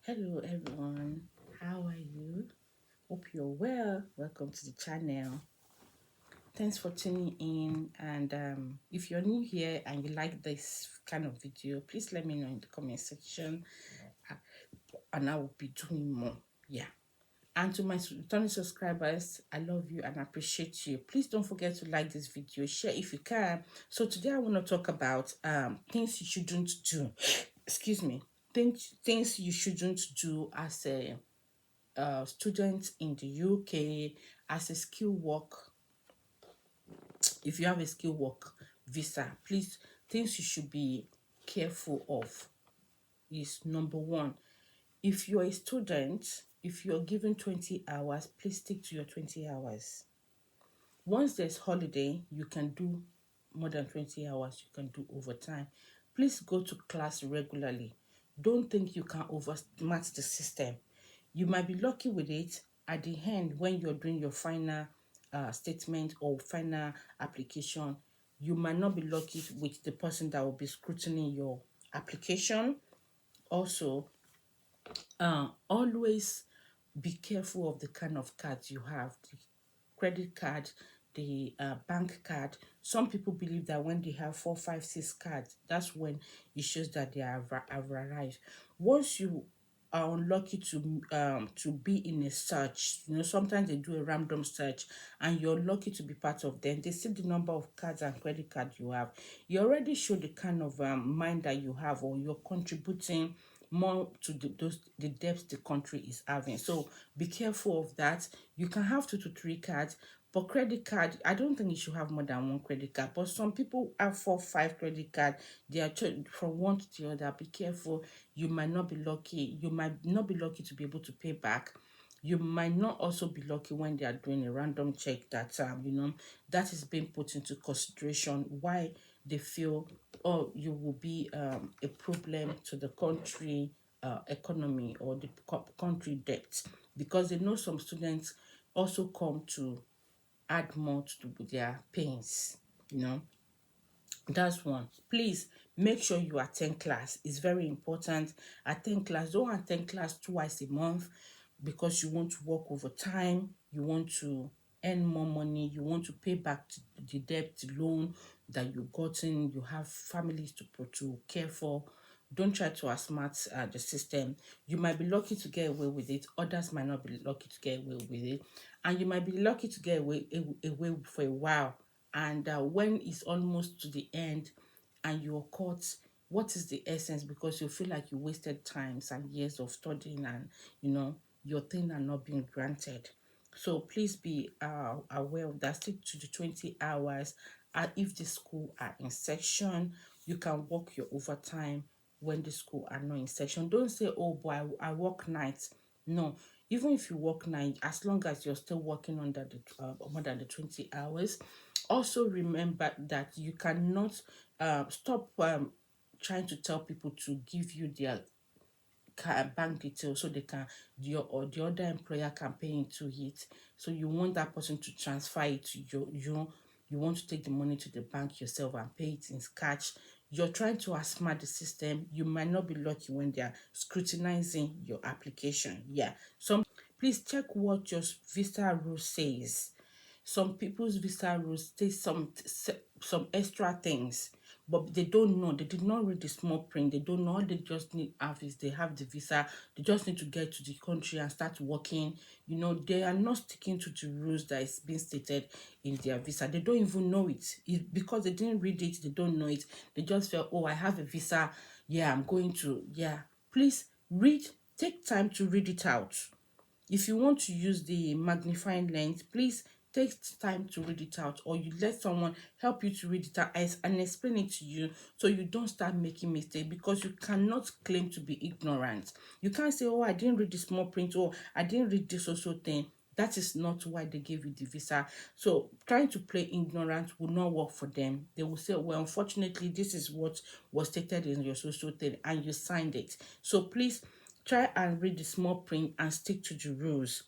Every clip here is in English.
Hello everyone, how are you? Hope you're well. Welcome to the channel. Thanks for tuning in. And if you're new here and you like this kind of video, please let me know in the comment section, uh, and I will be doing more. Yeah. And to my returning subscribers, I love you and appreciate you. Please don't forget to like this video, share if you can. So today I want to talk about things you shouldn't do. Excuse me. Things you shouldn't do as a student in the UK, as a skill work. If you have a skill work visa, please, things you should be careful of is number one. If you're a student, if you're given 20 hours, please stick to your 20 hours. Once there's holiday, you can do more than 20 hours, you can do overtime. Please go to class regularly. Don't think you can oversmart the system. You might be lucky with it at the end when you're doing your final statement or final application. You might not be lucky with the person that will be scrutinizing your application. Also, always be careful of the kind of cards you have. The credit card, the bank card. Some people believe that when they have 4, 5, 6 cards, that's when it shows that they have arrived. Once you are unlucky to be in a search, sometimes they do a random search and you're lucky to be part of them. They see the number of cards and credit cards you have. You already show the kind of mind that you have, or you're contributing more to the debts the country is having. So be careful of that. You can have 2 to 3 cards, but credit card, I don't think you should have more than 1 credit card. But some people have 4, 5 credit card. They are from one to the other. Be careful. You might not be lucky. You might not be lucky to be able to pay back. You might not also be lucky when they are doing a random check that that is being put into consideration, why they feel, oh, you will be a problem to the country economy or the country debt, because they know some students also come to add more to their pains. That's one. Please make sure you attend class. It's very important. Attend class. Don't attend class twice a month because you want to work overtime. You want to earn more money. You want to pay back the debt, the loan that you've gotten. You have families to care for. Don't try to outsmart the system. You might be lucky to get away with it. Others might not be lucky to get away with it. And you might be lucky to get away for a while. And when it's almost to the end and you're caught, what is the essence? Because you feel like you wasted times and years of studying, and your thing are not being granted. So please be aware of that. Stick to the 20 hours. If the school are in session, you can work your overtime when the school are not in session. Don't say, oh boy, I work nights. No, even if you work night, as long as you're still working under the more than the 20 hours. Also remember that you cannot stop trying to tell people to give you their bank details so they can, or the other employer can pay into it. So you want that person to transfer it to you want to take the money to the bank yourself and pay it in cash. You're trying to outsmart the system. You might not be lucky when they are scrutinizing your application. Yeah. Please check what your visa rule says. Some people's visa rules say some extra things, but they don't know. They did not read the small print. They don't know. All they just need have is they have the visa. They just need to get to the country and start working. They are not sticking to the rules that is being stated in their visa. They don't even know it. Because they didn't read it. They don't know it. They just feel, oh, I have a visa. Yeah, I'm going to. Yeah, please read. Take time to read it out. If you want to use the magnifying lens, please take time to read it out, or you let someone help you to read it out and explain it to you, so you don't start making mistakes, because you cannot claim to be ignorant. You can't say, oh, I didn't read the small print, or I didn't read this also thing. That is not why they gave you the visa. So trying to play ignorant will not work for them. They will say, well, unfortunately, this is what was stated in your social thing and you signed it. So please try and read the small print and stick to the rules.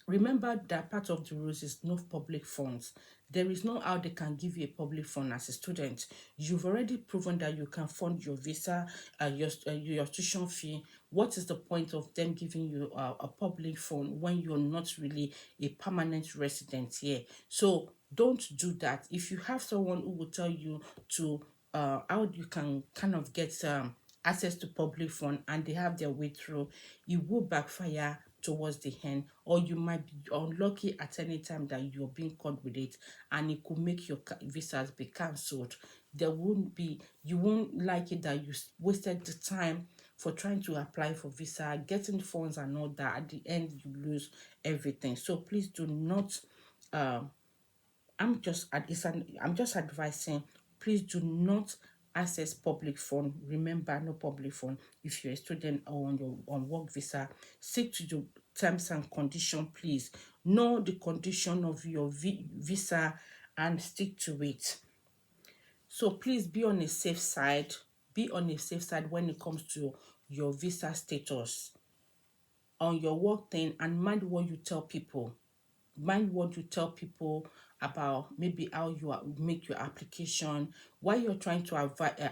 Remember that part of the rules is no public funds. There is no how they can give you a public fund as a student. You've already proven that you can fund your visa, your tuition fee. What is the point of them giving you a public fund when you're not really a permanent resident here? So don't do that. If you have someone who will tell you to how you can kind of get access to public fund and they have their way through, it will backfire towards the end, or you might be unlucky at any time that you're being caught with it, and it could make your visas be cancelled. There won't be, you won't like it that you wasted the time for trying to apply for visa, getting funds and all that. At the end, you lose everything. So please do not um I'm just advising, please do not access public fund. Remember, no public fund if you're a student or on your on work visa. Stick to the terms and condition, please. Know the condition of your visa and stick to it. So please be on a safe side. Be on a safe side when it comes to your visa status on your work thing, and mind what you tell people. Mind what you tell people about maybe how you make your application, why you're trying to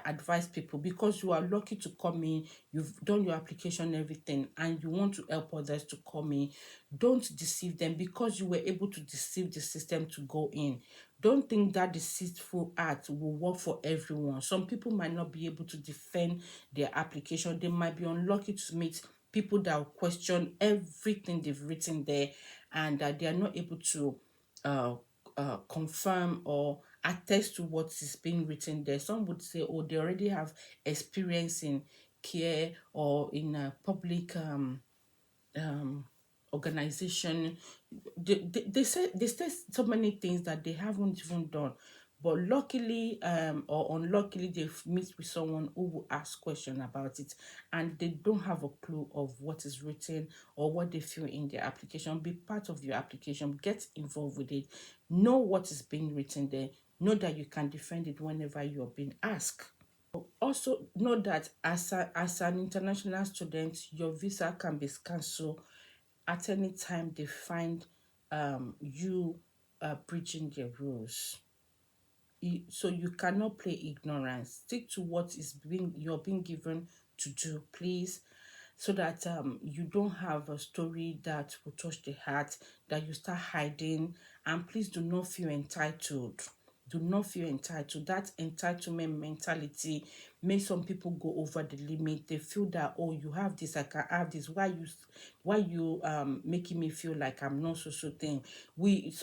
advise people, because you are lucky to come in, you've done your application, everything, and you want to help others to come in. Don't deceive them because you were able to deceive the system to go in. Don't think that deceitful act will work for everyone. Some people might not be able to defend their application. They might be unlucky to meet people that will question everything they've written there, and they are not able to uh, confirm or attest to what is being written there. Some would say, oh, they already have experience in care or in a public um, organization. They say so many things that they haven't even done, but luckily or unluckily they've met with someone who will ask question about it, and they don't have a clue of what is written or what they feel in their application. Be part of your application, get involved with it, know what is being written there, know that you can defend it whenever you're being asked. Also know that as an international student, your visa can be cancelled at any time they find you breaching their rules. So you cannot play ignorance. Stick to what is you're being given to do, please, so that you don't have a story that will touch the heart, that you start hiding. And please do not feel entitled. Do not feel entitled. That entitlement mentality makes some people go over the limit. They feel that, oh, you have this, I can have this. Why you making me feel like I'm not so thing?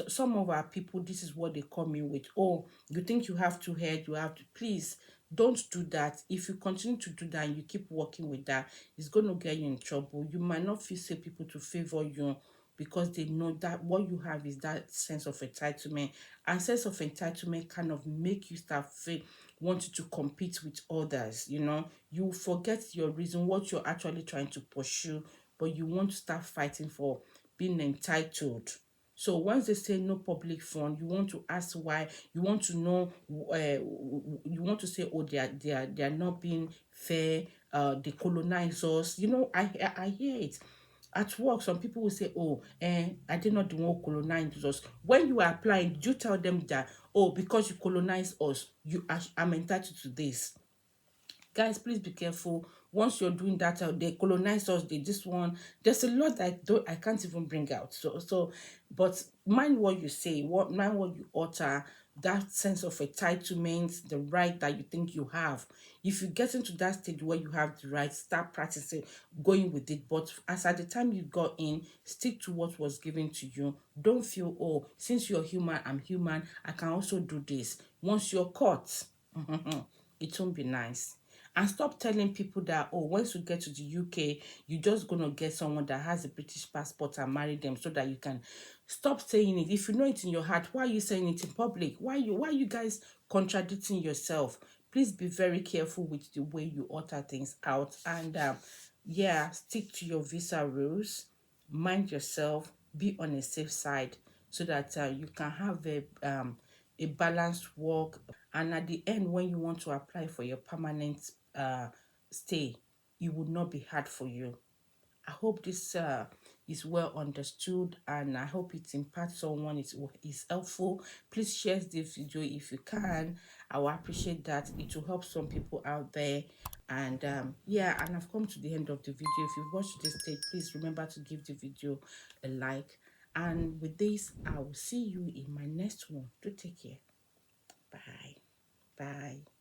Some of our people, this is what they come in with. Oh, you think you have to head, you have to, please don't do that. If you continue to do that and you keep working with that, it's going to get you in trouble. You might not feel say people to favor you because they know that what you have is that sense of entitlement. And sense of entitlement kind of make you start wanting to compete with others. You forget your reason, what you're actually trying to pursue, but you want to start fighting for being entitled. So once they say no public fund, you want to ask why. You want to know. You want to say, oh, they are not being fair. They colonize us. I hear it. At work, some people will say, oh, I did not the one colonize us. When you are applying, did you tell them that, oh, because you colonize us, I'm entitled to this? Guys, please be careful. Once you're doing that, they colonize us, they this one. There's a lot that I can't even bring out. But mind what you say, mind what you utter, that sense of entitlement, the right that you think you have. If you get into that stage where you have the right, start practicing, going with it. But as at the time you got in, stick to what was given to you. Don't feel, oh, since you're human, I'm human, I can also do this. Once you're caught, it won't be nice. And stop telling people that, oh, once you get to the UK, you're just going to get someone that has a British passport and marry them so that you can. Stop saying it. If you know it in your heart, why are you saying it in public? Why are you guys contradicting yourself? Please be very careful with the way you utter things out. And yeah, stick to your visa rules. Mind yourself. Be on a safe side so that you can have a balanced work, and at the end when you want to apply for your permanent stay, it would not be hard for you. I hope this is well understood, and I hope it impacts someone, is helpful. Please share this video if you can. I will appreciate that. It will help some people out there. And yeah, and I've come to the end of the video. If you've watched this stage, please remember to give the video a like. And with this, I will see you in my next one. Do take care. Bye. Bye.